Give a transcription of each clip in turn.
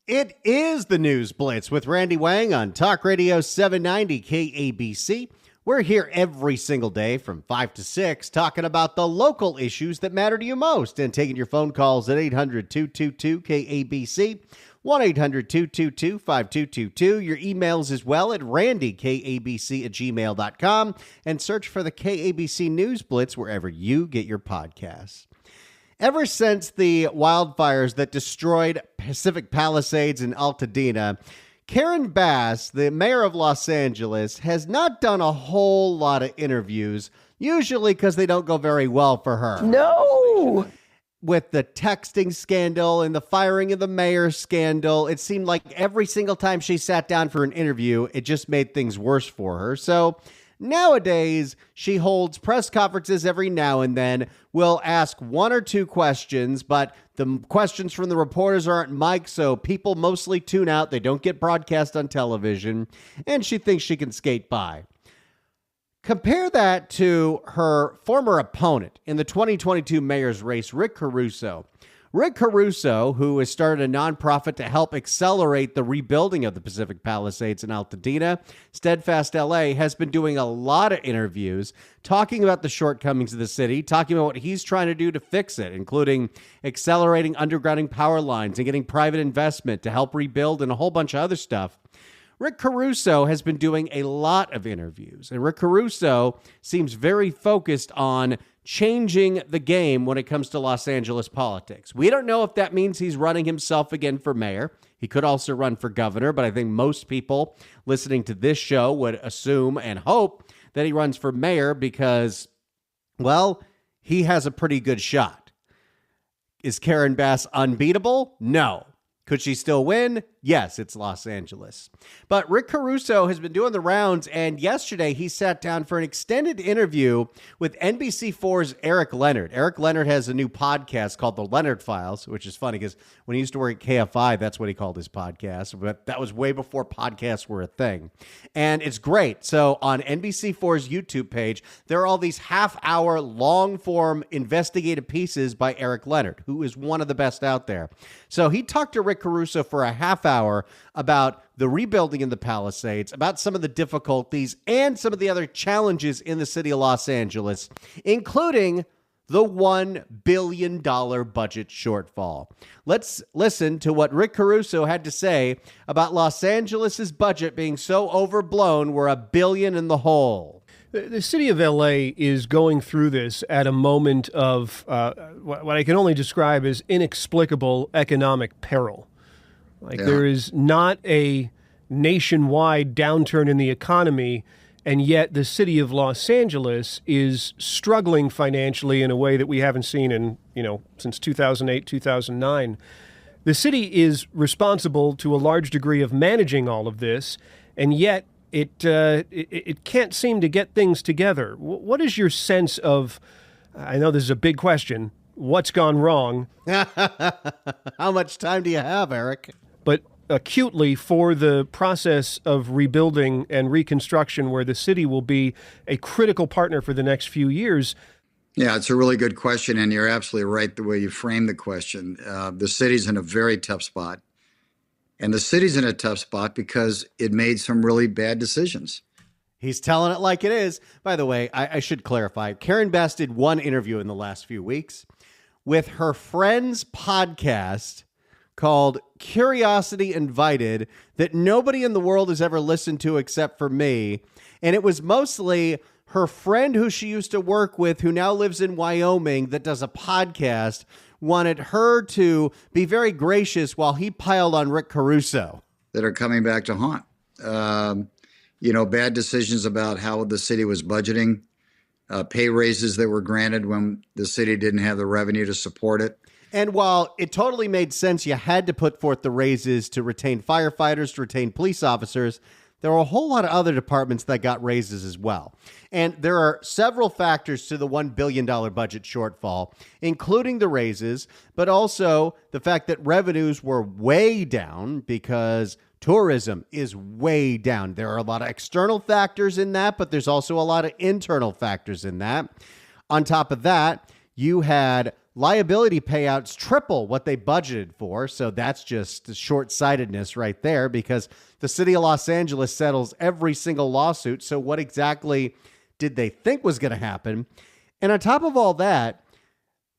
It is the News Blitz with Randy Wang on Talk Radio 790 KABC. We're here every single day from 5 to 6 talking about the local issues that matter to you most and taking your phone calls at 800-222-KABC, 1-800-222-5222. Your emails as well at randykabc@gmail.com and search for the KABC News Blitz wherever you get your podcasts. Ever since the wildfires that destroyed Pacific Palisades and Altadena, Karen Bass, the mayor of Los Angeles, has not done a whole lot of interviews, usually because they don't go very well for her. No! With the texting scandal and the firing of the mayor scandal, it seemed like every single time she sat down for an interview, it just made things worse for her. So nowadays, she holds press conferences every now and then, will ask one or two questions, but the questions from the reporters aren't mic'd, so people mostly tune out. They don't get broadcast on television, and she thinks she can skate by. Compare that to her former opponent in the 2022 mayor's race, Rick Caruso. Rick Caruso, who has started a nonprofit to help accelerate the rebuilding of the Pacific Palisades in Altadena, Steadfast LA, has been doing a lot of interviews talking about the shortcomings of the city, talking about what he's trying to do to fix it, including accelerating undergrounding power lines and getting private investment to help rebuild and a whole bunch of other stuff. Rick Caruso has been doing a lot of interviews, and Rick Caruso seems very focused on changing the game when it comes to Los Angeles politics. We don't know if that means he's running himself again for mayor. He could also run for governor, but I think most people listening to this show would assume and hope that he runs for mayor because, well, he has a pretty good shot. Is Karen Bass unbeatable? No. Could she still win? Yes, it's Los Angeles. But Rick Caruso has been doing the rounds, and yesterday he sat down for an extended interview with NBC4's Eric Leonard. Eric Leonard has a new podcast called The Leonard Files, which is funny because when he used to work at KFI, that's what he called his podcast, but that was way before podcasts were a thing. And it's great. So on NBC4's YouTube page, there are all these half-hour, long-form investigative pieces by Eric Leonard, who is one of the best out there. So he talked to Rick Caruso for a half hour about the rebuilding in the Palisades, about some of the difficulties and some of the other challenges in the city of Los Angeles, including the $1 billion budget shortfall. Let's listen to what Rick Caruso had to say about Los Angeles's budget being so overblown we're $1 billion in the hole. The city of L.A. is going through this at a moment of what I can only describe as inexplicable economic peril. There is not a nationwide downturn in the economy, and yet the city of Los Angeles is struggling financially in a way that we haven't seen in, since 2008, 2009. The city is responsible to a large degree of managing all of this, and yet it can't seem to get things together. What is your sense of, I know this is a big question, what's gone wrong? How much time do you have, Eric? But acutely for the process of rebuilding and reconstruction where the city will be a critical partner for the next few years. Yeah, it's a really good question, and you're absolutely right the way you framed the question. The city's in a very tough spot, and the city's in a tough spot because it made some really bad decisions. He's telling it like it is. By the way, I should clarify. Karen Bass did one interview in the last few weeks with her friend's podcast called Curiosity Invited that nobody in the world has ever listened to except for me. And it was mostly her friend who she used to work with, who now lives in Wyoming, that does a podcast, wanted her to be very gracious while he piled on Rick Caruso. That are coming back to haunt. Bad decisions about how the city was budgeting, pay raises that were granted when the city didn't have the revenue to support it. And while it totally made sense, you had to put forth the raises to retain firefighters, to retain police officers, there were a whole lot of other departments that got raises as well. And there are several factors to the $1 billion budget shortfall, including the raises, but also the fact that revenues were way down because tourism is way down. There are a lot of external factors in that, but there's also a lot of internal factors in that. On top of that, you had liability payouts triple what they budgeted for. So that's just short-sightedness right there, because the city of Los Angeles settles every single lawsuit. So what exactly did they think was going to happen? And on top of all that,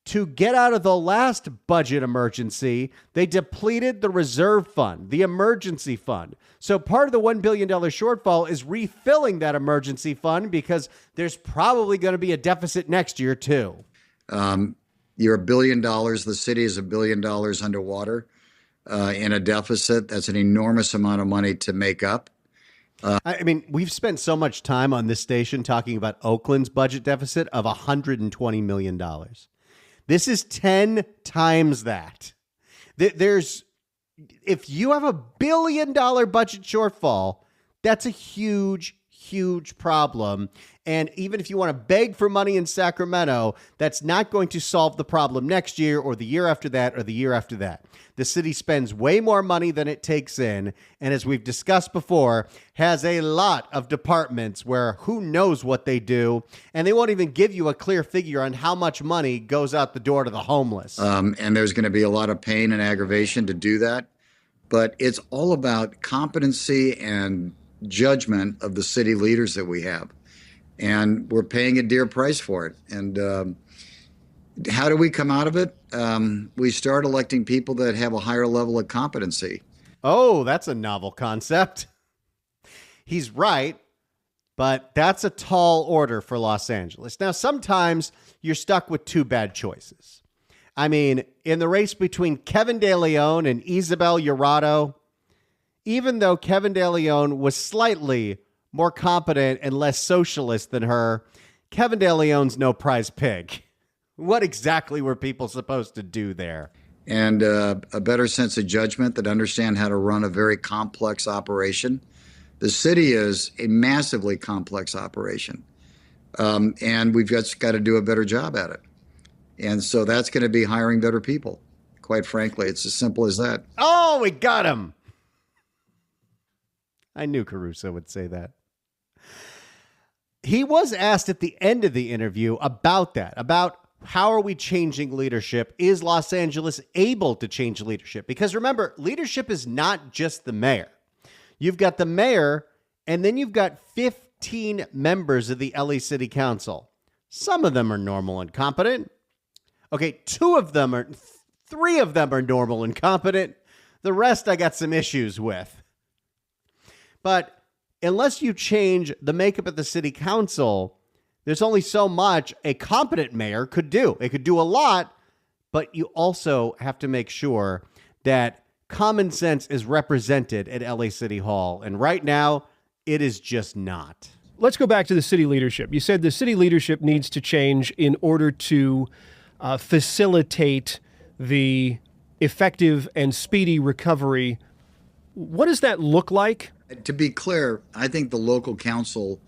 to get out of the last budget emergency, they depleted the reserve fund, the emergency fund. So part of the $1 billion shortfall is refilling that emergency fund, because there's probably going to be a deficit next year too. You're $1 billion. The city is $1 billion underwater in a deficit. That's an enormous amount of money to make up. I mean, we've spent so much time on this station talking about Oakland's budget deficit of $120 million. This is 10 times that. If you have $1 billion budget shortfall, that's a huge, huge problem. And even if you want to beg for money in Sacramento, that's not going to solve the problem next year or the year after that or the year after that. The city spends way more money than it takes in. And as we've discussed before, has a lot of departments where who knows what they do. And they won't even give you a clear figure on how much money goes out the door to the homeless. And there's going to be a lot of pain and aggravation to do that. But it's all about competency and judgment of the city leaders that we have. And we're paying a dear price for it. And how do we come out of it? We start electing people that have a higher level of competency. Oh, that's a novel concept. He's right, but that's a tall order for Los Angeles. Now, sometimes you're stuck with two bad choices. I mean, in the race between Kevin De Leon and Isabel Jurado, even though Kevin De Leon was slightly more competent and less socialist than her, Kevin De Leon's no prize pig. What exactly were people supposed to do there? And a better sense of judgment that understand how to run a very complex operation. The city is a massively complex operation. And we've just got to do a better job at it. And so that's going to be hiring better people. Quite frankly, it's as simple as that. Oh, we got him. I knew Caruso would say that. He was asked at the end of the interview about that, about how are we changing leadership? Is Los Angeles able to change leadership? Because remember, leadership is not just the mayor. You've got the mayor, and then you've got 15 members of the LA City Council. Some of them are normal and competent. Okay, three of them are normal and competent. The rest I got some issues with. But unless you change the makeup of the city council, there's only so much a competent mayor could do. It could do a lot, but you also have to make sure that common sense is represented at LA City Hall. And right now, it is just not. Let's go back to the city leadership. You said the city leadership needs to change in order to facilitate the effective and speedy recovery. What does that look like? To be clear, I think the local council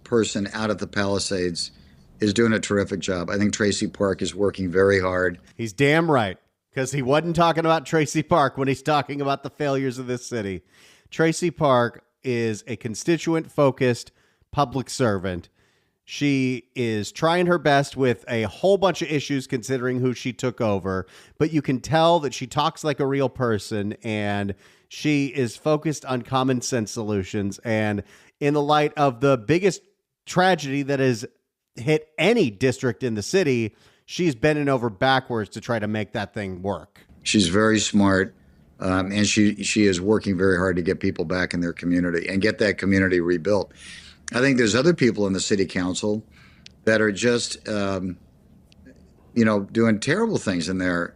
person out at the Palisades is doing a terrific job. I think Tracy Park is working very hard. He's damn right, because he wasn't talking about Tracy Park when he's talking about the failures of this city. Tracy Park is a constituent-focused public servant. She is trying her best with a whole bunch of issues considering who she took over, but you can tell that she talks like a real person and she is focused on common sense solutions. And in the light of the biggest tragedy that has hit any district in the city, she's bending over backwards to try to make that thing work. She's very smart, and she is working very hard to get people back in their community and get that community rebuilt. I think there's other people in the city council that are just, doing terrible things in their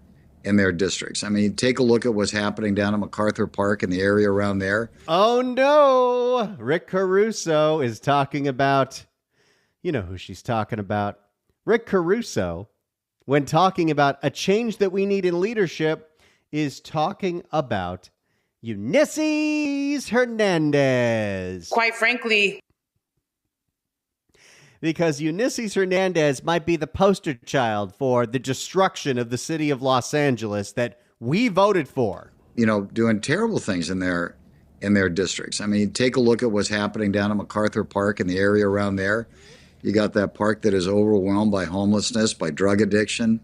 districts. I mean, take a look at what's happening down at MacArthur Park and the area around there. Oh, no. Rick Caruso is talking about, you know who she's talking about. Rick Caruso, when talking about a change that we need in leadership, is talking about Eunisses Hernandez. Quite frankly, because Eunisses Hernandez might be the poster child for the destruction of the city of Los Angeles that we voted for. Doing terrible things in their districts. I mean, take a look at what's happening down at MacArthur Park and the area around there. You got that park that is overwhelmed by homelessness, by drug addiction.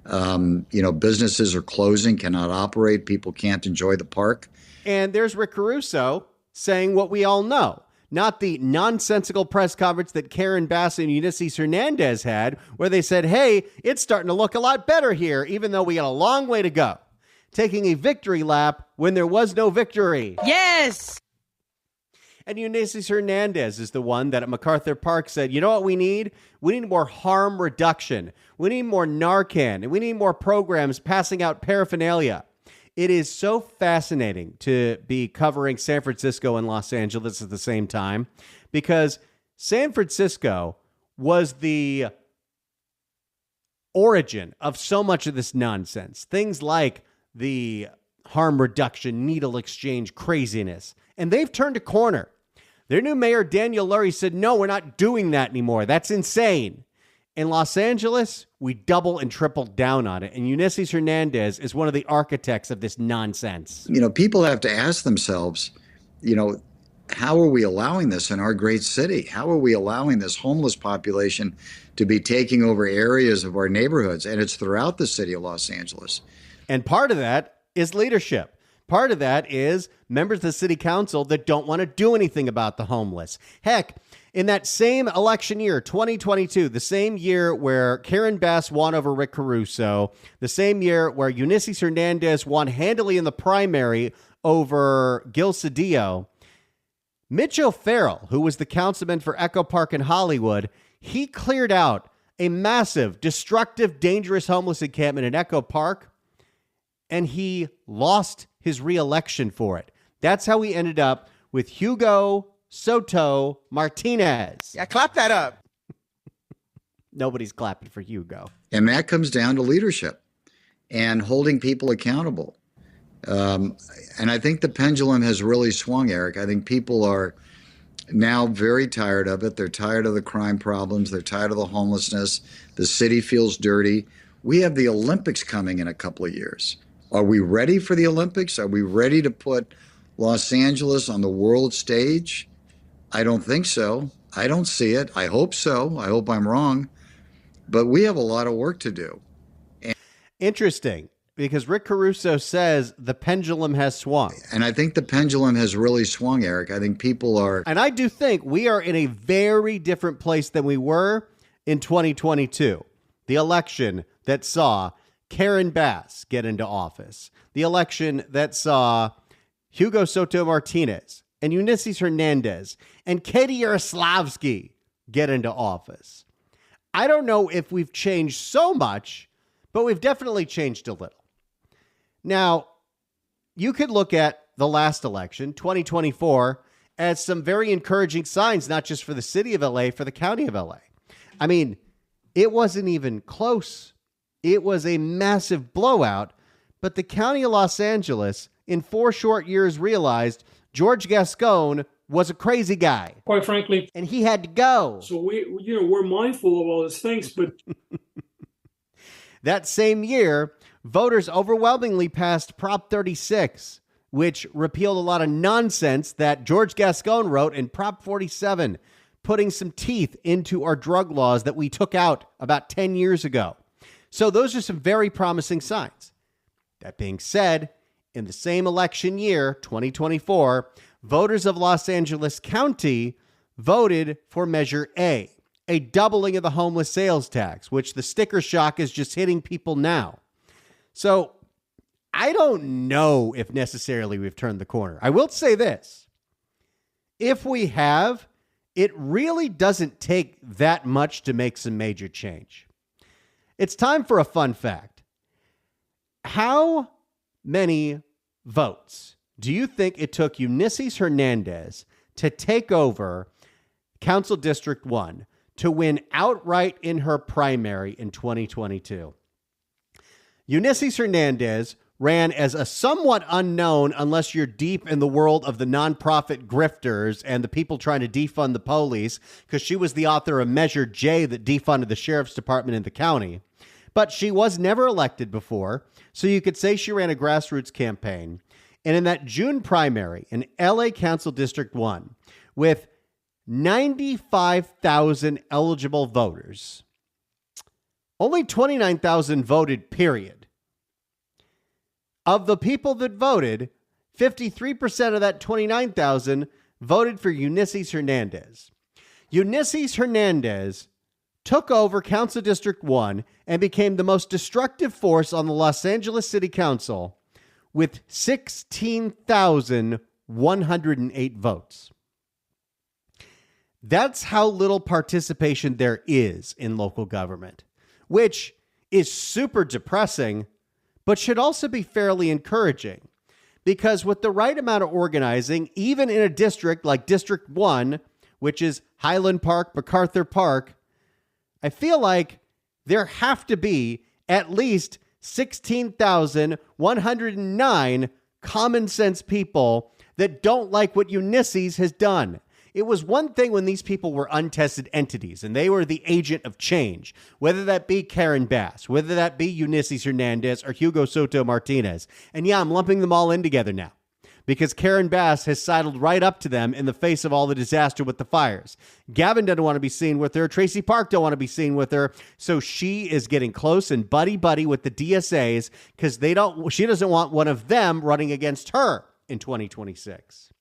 Businesses are closing, cannot operate. People can't enjoy the park. And there's Rick Caruso saying what we all know, not the nonsensical press conference that Karen Bass and Eunisses Hernandez had, where they said, hey, it's starting to look a lot better here, even though we got a long way to go. Taking a victory lap when there was no victory. Yes! And Eunisses Hernandez is the one that at MacArthur Park said, you know what we need? We need more harm reduction. We need more Narcan. And we need more programs passing out paraphernalia. It is so fascinating to be covering San Francisco and Los Angeles at the same time, because San Francisco was the origin of so much of this nonsense. Things like the harm reduction, needle exchange craziness. And they've turned a corner. Their new mayor, Daniel Lurie, said, no, we're not doing that anymore. That's insane. In Los Angeles, we double and triple down on it. And Eunisses Hernandez is one of the architects of this nonsense. People have to ask themselves, how are we allowing this in our great city? How are we allowing this homeless population to be taking over areas of our neighborhoods? And it's throughout the city of Los Angeles. And part of that is leadership. Part of that is members of the city council that don't want to do anything about the homeless. Heck, in that same election year, 2022, the same year where Karen Bass won over Rick Caruso, the same year where Eunisses Hernandez won handily in the primary over Gil Cedillo, Mitch O'Farrell, who was the councilman for Echo Park in Hollywood, he cleared out a massive, destructive, dangerous homeless encampment in Echo Park, and he lost his reelection for it. That's how he ended up with Hugo Soto Martinez. Yeah, clap that up. Nobody's clapping for Hugo. And that comes down to leadership and holding people accountable. And I think the pendulum has really swung, Eric. I think people are now very tired of it. They're tired of the crime problems. They're tired of the homelessness. The city feels dirty. We have the Olympics coming in a couple of years. Are we ready for the Olympics? Are we ready to put Los Angeles on the world stage? I don't think so. I don't see it. I hope so. I hope I'm wrong. But we have a lot of work to do. Interesting, because Rick Caruso says the pendulum has swung. And I think the pendulum has really swung, Eric. I think people are... And I do think we are in a very different place than we were in 2022. The election that saw Karen Bass get into office. The election that saw Hugo Soto Martinez and Eunisses Hernandez and Katie Yaroslavsky get into office. I don't know if we've changed so much, but we've definitely changed a little. Now, you could look at the last election, 2024, as some very encouraging signs, not just for the city of LA, for the county of LA. I mean, it wasn't even close. It was a massive blowout, but the county of Los Angeles in 4 short years realized George Gascon was a crazy guy. Quite frankly. And he had to go. So we're mindful of all those things, but that same year, voters overwhelmingly passed Prop 36, which repealed a lot of nonsense that George Gascon wrote in Prop 47, putting some teeth into our drug laws that we took out about 10 years ago. So those are some very promising signs. That being said, in the same election year, 2024, voters of Los Angeles County voted for Measure A doubling of the homeless sales tax, which the sticker shock is just hitting people now. So I don't know if necessarily we've turned the corner. I will say this. If we have, it really doesn't take that much to make some major change. It's time for a fun fact. How many votes do you think it took Eunisses Hernandez to take over Council District 1 to win outright in her primary in 2022? Eunisses Hernandez ran as a somewhat unknown, unless you're deep in the world of the nonprofit grifters and the people trying to defund the police, because she was the author of Measure J that defunded the sheriff's department in the county. But she was never elected before, so you could say she ran a grassroots campaign. And in that June primary in LA Council District 1, with 95,000 eligible voters. Only 29,000 voted, period. Of the people that voted, 53% of that 29,000 voted for Eunisses Hernandez. Eunisses Hernandez took over Council District 1 and became the most destructive force on the Los Angeles City Council with 16,108 votes. That's how little participation there is in local government, which is super depressing, but should also be fairly encouraging. Because with the right amount of organizing, even in a district like District 1, which is Highland Park, MacArthur Park, I feel like there have to be at least 16,109 common sense people that don't like what Eunisses has done. It was one thing when these people were untested entities and they were the agent of change, whether that be Karen Bass, whether that be Eunisses Hernandez or Hugo Soto Martinez. And yeah, I'm lumping them all in together now because Karen Bass has sidled right up to them in the face of all the disaster with the fires. Gavin doesn't want to be seen with her. Tracy Park don't want to be seen with her. So she is getting close and buddy-buddy with the DSAs because she doesn't want one of them running against her in 2026.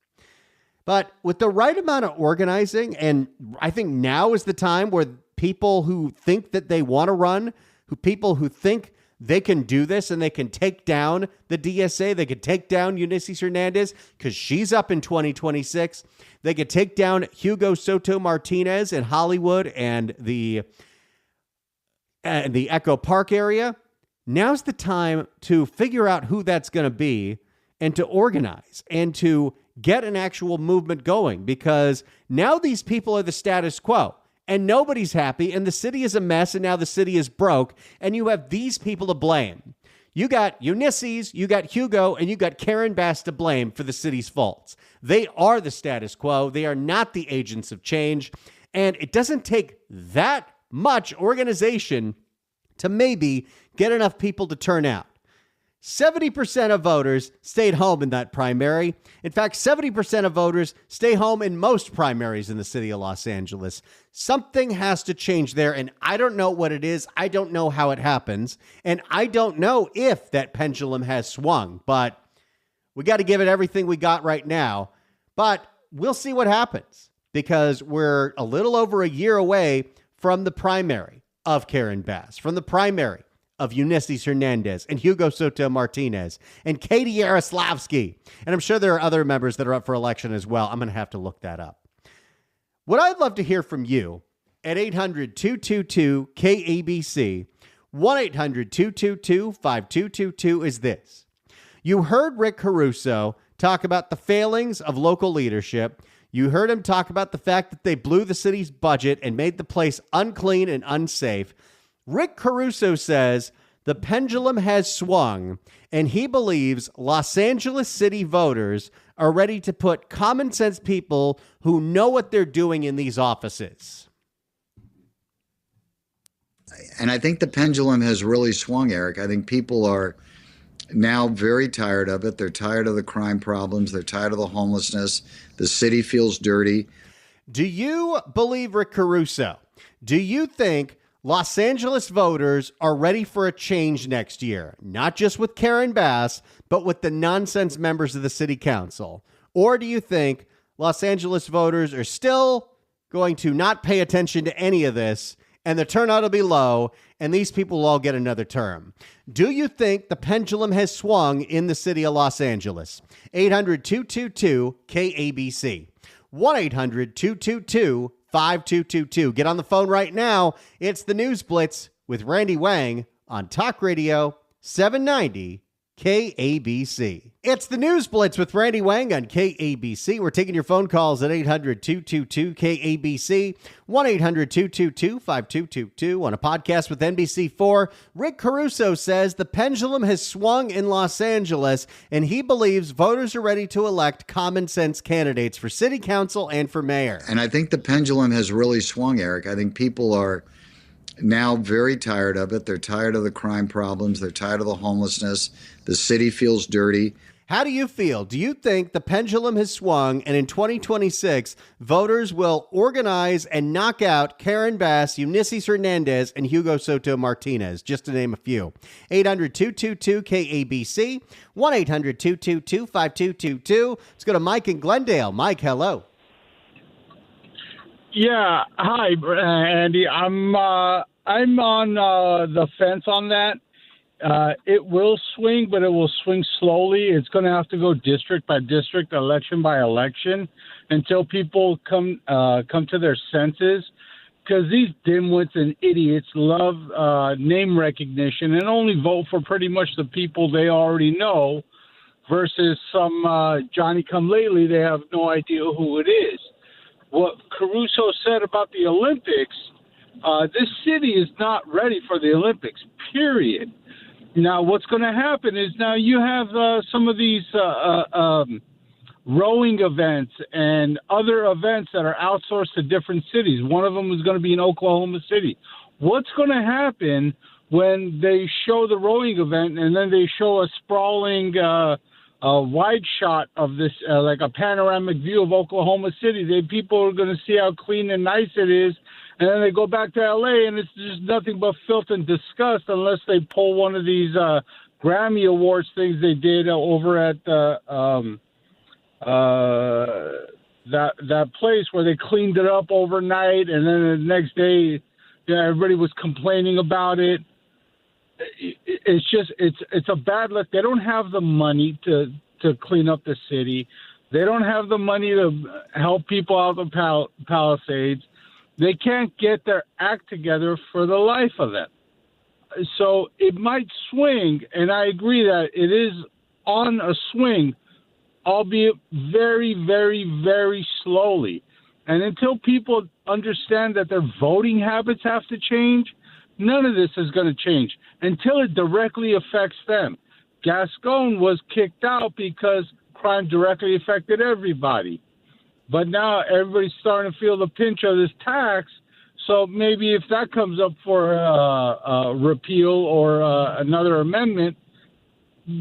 But with the right amount of organizing, and I think now is the time where people who think that they want to run, people who think they can do this and they can take down the DSA, they could take down Eunisses Hernandez because she's up in 2026. They could take down Hugo Soto Martinez in Hollywood and the Echo Park area. Now's the time to figure out who that's going to be and to organize and to get an actual movement going, because now these people are the status quo and nobody's happy and the city is a mess and now the city is broke and you have these people to blame. You got Eunisses, you got Hugo, and you got Karen Bass to blame for the city's faults. They are the status quo. They are not the agents of change. And it doesn't take that much organization to maybe get enough people to turn out. 70% of voters stayed home in that primary. In fact, 70% of voters stay home in most primaries in the city of Los Angeles. Something has to change there, and I don't know what it is. I don't know how it happens, and I don't know if that pendulum has swung, but we got to give it everything we got right now. But we'll see what happens, because we're a little over a year away from the primary of Karen Bass, from the primary of Eunisses Hernandez and Hugo Soto Martinez and Katie Yaroslavsky. And I'm sure there are other members that are up for election as well. I'm going to have to look that up. What I'd love to hear from you at 800-222-KABC, 1-800-222-5222 is this. You heard Rick Caruso talk about the failings of local leadership. You heard him talk about the fact that they blew the city's budget and made the place unclean and unsafe. Rick Caruso says the pendulum has swung, and he believes Los Angeles City voters are ready to put common sense people who know what they're doing in these offices. And I think the pendulum has really swung, Eric. I think people are now very tired of it. They're tired of the crime problems. They're tired of the homelessness. The city feels dirty. Do you believe Rick Caruso? Do you think Los Angeles voters are ready for a change next year, not just with Karen Bass, but with the nonsense members of the city council? Or do you think Los Angeles voters are still going to not pay attention to any of this and the turnout will be low and these people will all get another term? Do you think the pendulum has swung in the city of Los Angeles? 800-222-KABC. 1-800-222-5222. Get on the phone right now. It's the News Blitz with Randy Wang on Talk Radio 790 KABC. It's the News Blitz with Randy Wang on KABC. We're taking your phone calls at 800-222-KABC, 1-800-222-5222. On a podcast with NBC4, Rick Caruso says the pendulum has swung in Los Angeles, and he believes voters are ready to elect common sense candidates for city council and for mayor. And I think the pendulum has really swung, Eric. I think people are now very tired of it. They're tired of the crime problems. They're tired of the homelessness. The city feels dirty. How do you feel? Do you think the pendulum has swung and in 2026, voters will organize and knock out Karen Bass, Eunisses Hernandez, and Hugo Soto Martinez, just to name a few? 800-222-KABC, 1-800-222-5222. Let's go to Mike in Glendale. Mike, hello. Yeah, hi, Andy. I'm on the fence on that. It will swing, but it will swing slowly. It's going to have to go district by district, election by election, until people come to their senses. Because these dimwits and idiots love name recognition and only vote for pretty much the people they already know, versus some Johnny-come-lately. They have no idea who it is. What Caruso said about the Olympics, this city is not ready for the Olympics, period. Now, what's going to happen is now you have some of these rowing events and other events that are outsourced to different cities. One of them is going to be in Oklahoma City. What's going to happen when they show the rowing event and then they show a sprawling wide shot of this, like a panoramic view of Oklahoma City? People are going to see how clean and nice it is. And then they go back to L.A. and it's just nothing but filth and disgust, unless they pull one of these Grammy Awards things they did over at that place where they cleaned it up overnight, and then the next day, everybody was complaining about it. It's a bad look. They don't have the money to clean up the city. They don't have the money to help people out of the Palisades. They can't get their act together for the life of them. So it might swing, and I agree that it is on a swing, albeit very, very, very slowly. And until people understand that their voting habits have to change, none of this is going to change until it directly affects them. Gascon was kicked out because crime directly affected everybody. But now everybody's starting to feel the pinch of this tax. So maybe if that comes up for repeal or another amendment,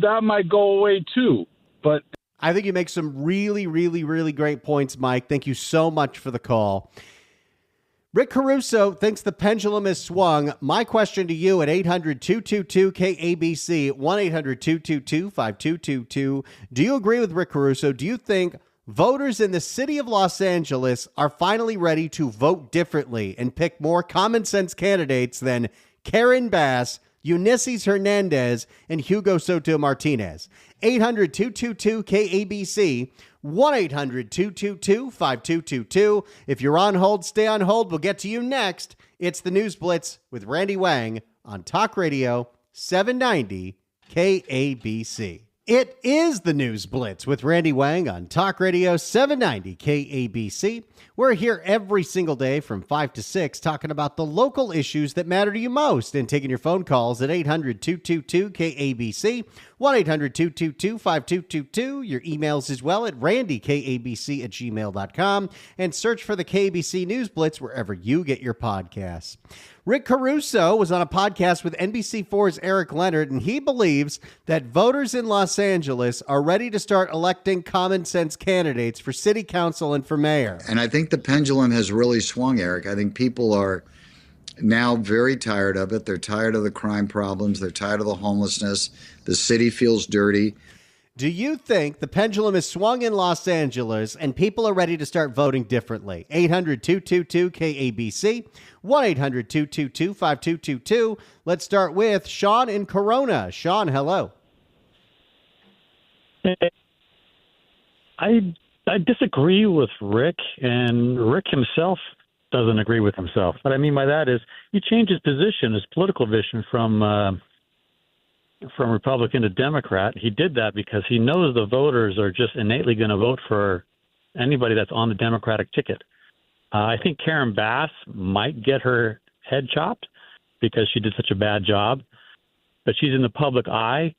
that might go away too. But I think you make some really, really, really great points, Mike. Thank you so much for the call. Rick Caruso thinks the pendulum has swung. My question to you at 800-222-KABC, 1-800-222-5222. Do you agree with Rick Caruso? Do you think voters in the city of Los Angeles are finally ready to vote differently and pick more common sense candidates than Karen Bass, Eunisses Hernandez, and Hugo Soto Martinez? 800-222-KABC, 1-800-222-5222. If you're on hold, stay on hold. We'll get to you next. It's the News Blitz with Randy Wang on Talk Radio 790 KABC. It is the News Blitz with Randy Wang on Talk Radio 790 KABC. We're here every single day from 5 to 6 talking about the local issues that matter to you most and taking your phone calls at 800-222-KABC, 1-800-222-5222. Your emails as well at randykabc@gmail.com, and search for the KABC News Blitz wherever you get your podcasts. Rick Caruso was on a podcast with NBC4's Eric Leonard, and he believes that voters in Los Angeles are ready to start electing common sense candidates for city council and for mayor. And I think the pendulum has really swung, Eric. I think people are now very tired of it. They're tired of the crime problems. They're tired of the homelessness. The city feels dirty. Do you think the pendulum is swung in Los Angeles and people are ready to start voting differently? 800-222-KABC, 1-800-222-5222. Let's start with Sean in Corona. Sean, hello. I disagree with Rick, and Rick himself doesn't agree with himself. What I mean by that is he changed his position, his political vision from Republican to Democrat. He did that because he knows the voters are just innately going to vote for anybody that's on the Democratic ticket. I think Karen Bass might get her head chopped because she did such a bad job, but she's in the public eye,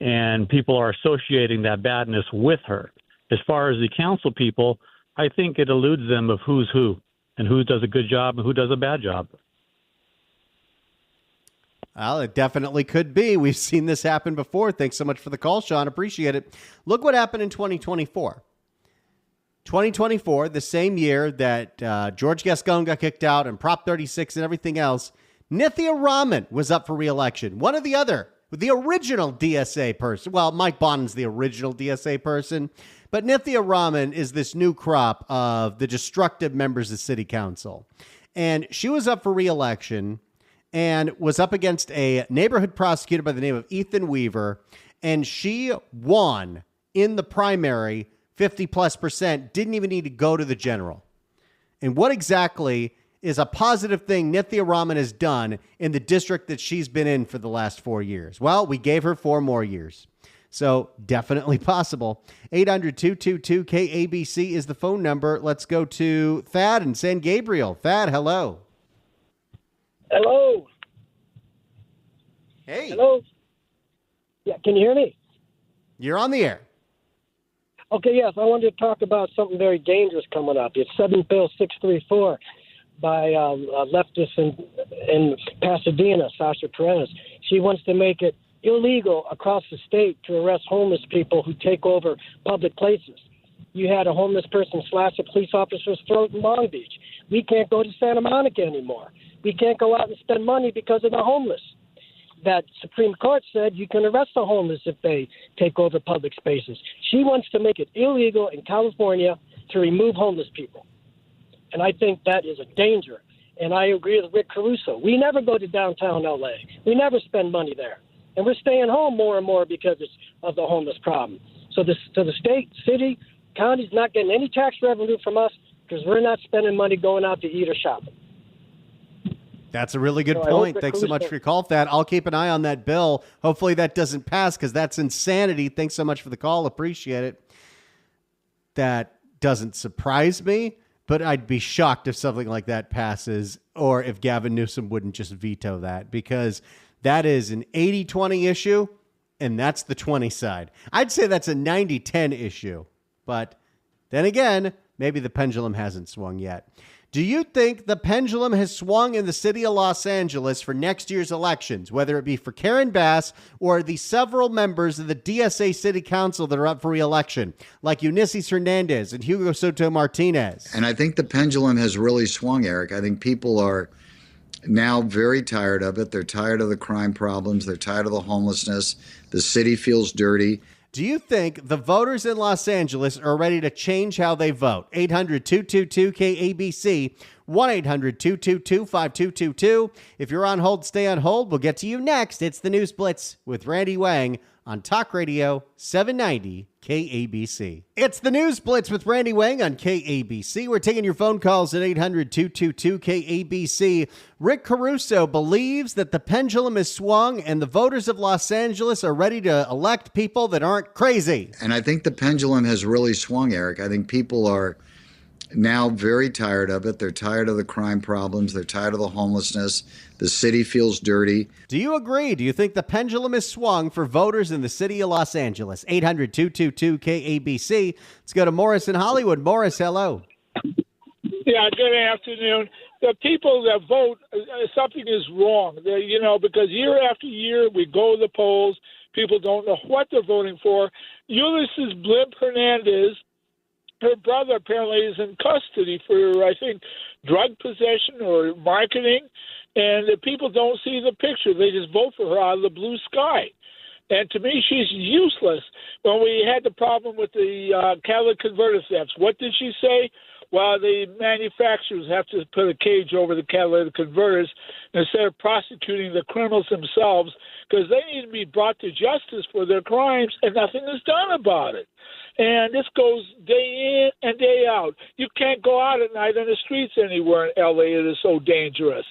and people are associating that badness with her. As far as the council people, I think it eludes them of who's who and who does a good job and who does a bad job. Well, it definitely could be. We've seen this happen before. Thanks so much for the call, Sean. Appreciate it. Look what happened in 2024. 2024, the same year that George Gascon got kicked out and Prop 36 and everything else, Nithya Raman was up for re-election. One or the other. The original DSA person. Well, Mike Bonin's the original DSA person. But Nithya Raman is this new crop of the destructive members of city council. And she was up for re-election and was up against a neighborhood prosecutor by the name of Ethan Weaver. And she won in the primary 50+%, didn't even need to go to the general. And what exactly is a positive thing Nithya Raman has done in the district that she's been in for the last 4 years? Well, we gave her 4 more years. So definitely possible. 800-222-KABC is the phone number. Let's go to Thad in San Gabriel. Thad, hello. Hello. Hey. Hello. Yeah, can you hear me? You're on the air. Okay, yes, I wanted to talk about something very dangerous coming up. It's Senate Bill 634 by leftists in Pasadena, Sasha Perez. She wants to make it illegal across the state to arrest homeless people who take over public places. You had a homeless person slash a police officer's throat in Long Beach. We can't go to Santa Monica anymore. We can't go out and spend money because of the homeless. That Supreme Court said you can arrest the homeless if they take over public spaces. She wants to make it illegal in California to remove homeless people. And I think that is a danger. And I agree with Rick Caruso. We never go to downtown L.A. We never spend money there. And we're staying home more and more because of the homeless problem. So the state, city, county's not getting any tax revenue from us because we're not spending money going out to eat or shopping. That's a really good point. Thanks so much for your call, Thad. I'll keep an eye on that bill. Hopefully that doesn't pass because that's insanity. Thanks so much for the call. Appreciate it. That doesn't surprise me, but I'd be shocked if something like that passes or if Gavin Newsom wouldn't just veto that because that is an 80-20 issue and that's the 20 side. I'd say that's a 90-10 issue, but then again, maybe the pendulum hasn't swung yet. Do you think the pendulum has swung in the city of Los Angeles for next year's elections, whether it be for Karen Bass or the several members of the DSA City Council that are up for re-election, like Eunisses Hernandez and Hugo Soto Martinez? And I think the pendulum has really swung, Eric. I think people are now very tired of it. They're tired of the crime problems. They're tired of the homelessness. The city feels dirty. Do you think the voters in Los Angeles are ready to change how they vote? 800-222-KABC, 1-800-222-5222. If you're on hold, stay on hold. We'll get to you next. It's the News Blitz with Randy Wang on Talk Radio 790 KABC. It's the News Blitz with Randy Wang on KABC. We're taking your phone calls at 800-222-KABC. Rick Caruso believes that the pendulum is swung and the voters of Los Angeles are ready to elect people that aren't crazy. And I think the pendulum has really swung, Eric. I think people are now very tired of it. They're tired of the crime problems. They're tired of the homelessness. The city feels dirty. Do you agree? Do you think the pendulum is swung for voters in the city of Los Angeles? 800-222-KABC. Let's go to Morris in Hollywood. Morris, hello. Yeah, good afternoon. The people that vote, something is wrong. Because year after year we go to the polls. People don't know what they're voting for. Ulysses Blimp Hernandez, her brother apparently is in custody for, I think, drug possession or marketing, and the people don't see the picture. They just vote for her out of the blue sky. And to me, she's useless. When we had the problem with the catalytic converter thefts, what did she say? Well, the manufacturers have to put a cage over the catalytic converters instead of prosecuting the criminals themselves because they need to be brought to justice for their crimes, and nothing is done about it. And this goes day in and day out. You can't go out at night on the streets anywhere in L.A. It is so dangerous.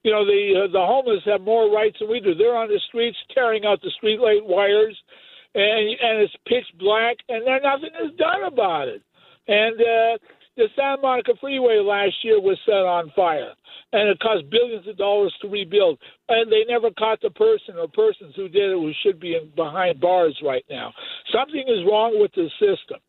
The homeless have more rights than we do. They're on the streets tearing out the streetlight wires, and it's pitch black, and nothing is done about it. And the Santa Monica Freeway last year was set on fire, and it cost billions of dollars to rebuild. And they never caught the person or persons who did it, who should be behind bars right now. Something is wrong with the system.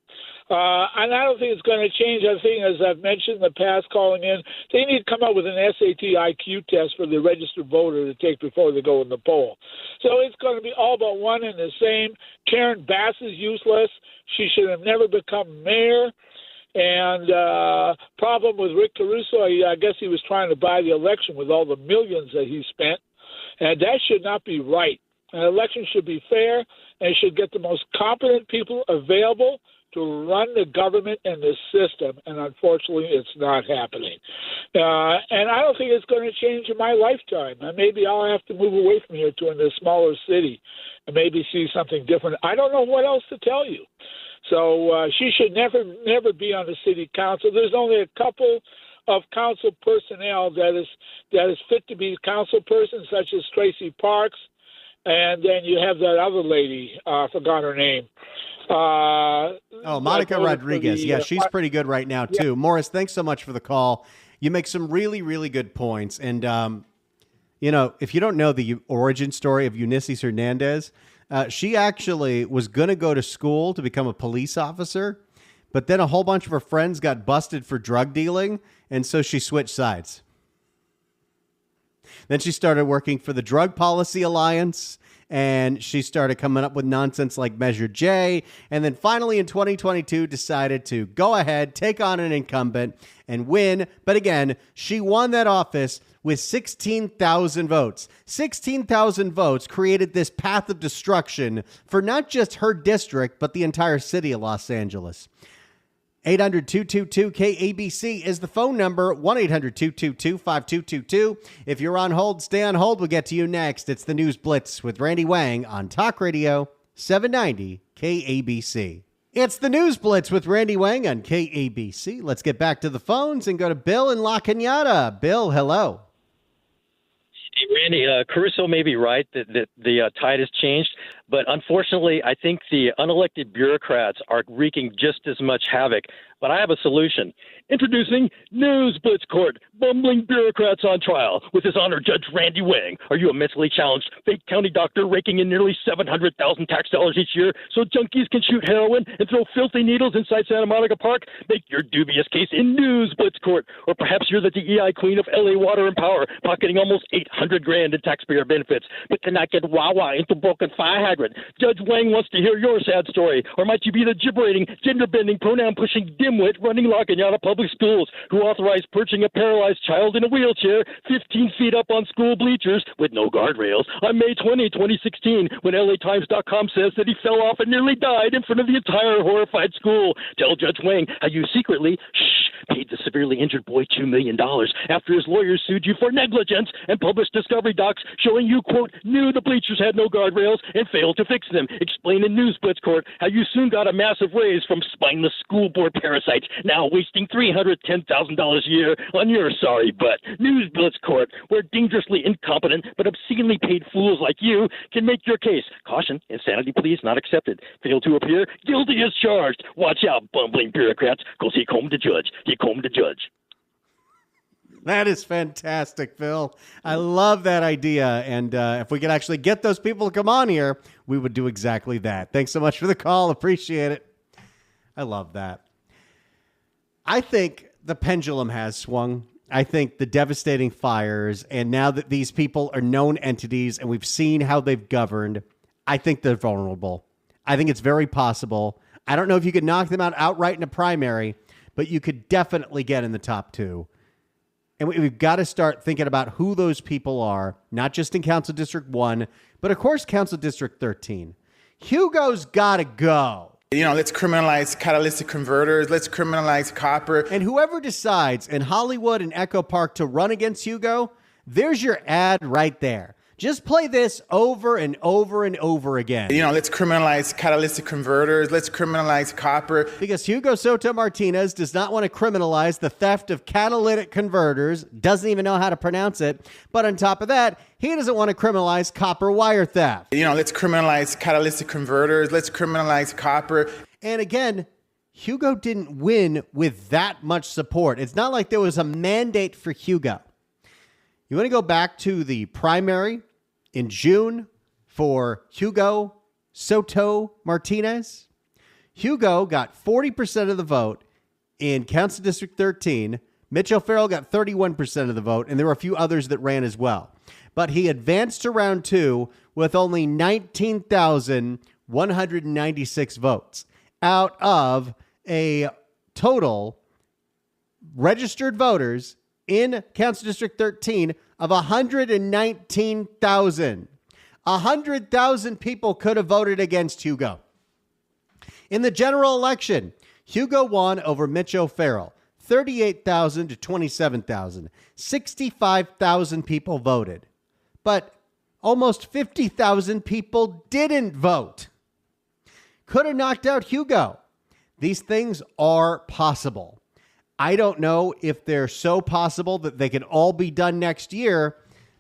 And I don't think it's going to change. I think, as I've mentioned in the past, calling in, they need to come up with an SAT IQ test for the registered voter to take before they go in the poll. So it's going to be all but one and the same. Karen Bass is useless. She should have never become mayor. And problem with Rick Caruso, I guess he was trying to buy the election with all the millions that he spent. And that should not be right. An election should be fair, and it should get the most competent people available to run the government and the system, and unfortunately it's not happening. And I don't think it's going to change in my lifetime. And maybe I'll have to move away from here to a smaller city and maybe see something different. I don't know what else to tell you. So she should never be on the city council. There's only a couple of council personnel that is fit to be council persons, such as Tracy Parks, and then you have that other lady, I forgot her name. Monica Rodriguez. Yeah, she's pretty good right now, too. Yeah. Morris, thanks so much for the call. You make some really, really good points. And, if you don't know the origin story of Eunisses Hernandez, she actually was going to go to school to become a police officer, but then a whole bunch of her friends got busted for drug dealing, and so she switched sides. Then she started working for the Drug Policy Alliance, and she started coming up with nonsense like Measure J. And then finally in 2022 decided to go ahead, take on an incumbent and win. But again, she won that office with 16,000 votes. 16,000 votes created this path of destruction for not just her district, but the entire city of Los Angeles. 800-222-KABC is the phone number, 1-800-222-5222. If you're on hold, stay on hold. We'll get to you next. It's the News Blitz with Randy Wang on Talk Radio 790 KABC. It's the News Blitz with Randy Wang on KABC. Let's get back to the phones and go to Bill in La Cañada. Bill, hello. Hey, Randy, Caruso may be right that the tide has changed, but unfortunately, I think the unelected bureaucrats are wreaking just as much havoc. But I have a solution. Introducing News Blitz Court, bumbling bureaucrats on trial with His Honor Judge Randy Wang. Are you a mentally challenged fake county doctor raking in nearly $700,000 tax dollars each year so junkies can shoot heroin and throw filthy needles inside Santa Monica Park? Make your dubious case in News Blitz Court. Or perhaps you're the DEI queen of LA Water and Power, pocketing almost $800,000 in taxpayer benefits, but cannot get Wawa into broken fire hydrant. Judge Wang wants to hear your sad story. Or might you be the gibberating, gender-bending, pronoun-pushing dimwit running La Cañada Public Schools who authorized perching a paralyzed child in a wheelchair 15 feet up on school bleachers with no guardrails on May 20, 2016, when LATimes.com says that he fell off and nearly died in front of the entire horrified school. Tell Judge Wang how you secretly, paid the severely injured boy $2 million after his lawyers sued you for negligence and published discovery docs showing you, quote, knew the bleachers had no guardrails and failed to fix them. Explain in News Blitz Court how you soon got a massive raise from spineless school board parasites, now wasting $310,000 a year on your sorry butt. News Blitz Court, where dangerously incompetent but obscenely paid fools like you can make your case. Caution, insanity pleas not accepted. Fail to appear, guilty as charged. Watch out, bumbling bureaucrats, because he combed the judge. He combed the judge. That is fantastic, Phil. I love that idea. And if we could actually get those people to come on here, we would do exactly that. Thanks so much for the call. Appreciate it. I love that. I think the pendulum has swung. I think the devastating fires, and now that these people are known entities and we've seen how they've governed, I think they're vulnerable. I think it's very possible. I don't know if you could knock them out outright in a primary, but you could definitely get in the top two. And we've got to start thinking about who those people are, not just in Council District 1, but of course Council District 13. Hugo's got to go. Let's criminalize catalytic converters. Let's criminalize copper. And whoever decides in Hollywood and Echo Park to run against Hugo, there's your ad right there. Just play this over and over and over again. Let's criminalize catalytic converters. Let's criminalize copper. Because Hugo Soto Martinez does not want to criminalize the theft of catalytic converters, doesn't even know how to pronounce it. But on top of that, he doesn't want to criminalize copper wire theft. Let's criminalize catalytic converters. Let's criminalize copper. And again, Hugo didn't win with that much support. It's not like there was a mandate for Hugo. You want to go back to the primary in June for Hugo Soto Martinez? Hugo got 40% of the vote in Council District 13. Mitch O'Farrell got 31% of the vote, and there were a few others that ran as well. But he advanced to round 2 with only 19,196 votes out of a total registered voters in Council District 13 of 119,000. 100,000 people could have voted against Hugo. In the general election, Hugo won over Mitch O'Farrell, 38,000 to 27,000. 65,000 people voted, but almost 50,000 people didn't vote. Could have knocked out Hugo. These things are possible. I don't know if they're so possible that they can all be done next year,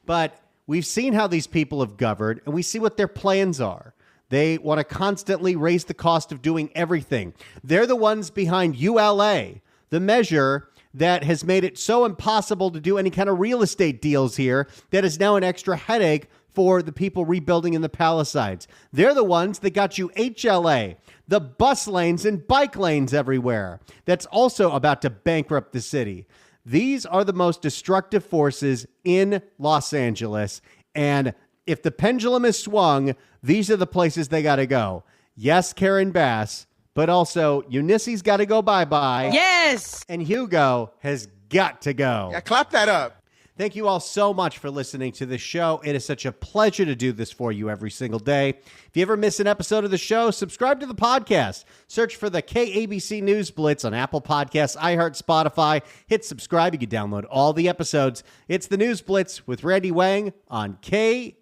but we've seen how these people have governed, and we see what their plans are. They want to constantly raise the cost of doing everything. They're the ones behind ULA, the measure that has made it so impossible to do any kind of real estate deals here that is now an extra headache for the people rebuilding in the Palisades. They're the ones that got you HLA, the bus lanes and bike lanes everywhere. That's also about to bankrupt the city. These are the most destructive forces in Los Angeles. And if the pendulum is swung, these are the places they got to go. Yes, Karen Bass, but also Eunisses got to go bye-bye. Yes! And Hugo has got to go. Yeah, clap that up. Thank you all so much for listening to this show. It is such a pleasure to do this for you every single day. If you ever miss an episode of the show, subscribe to the podcast. Search for the KABC News Blitz on Apple Podcasts, iHeart, Spotify. Hit subscribe. You can download all the episodes. It's the News Blitz with Randy Wang on KABC.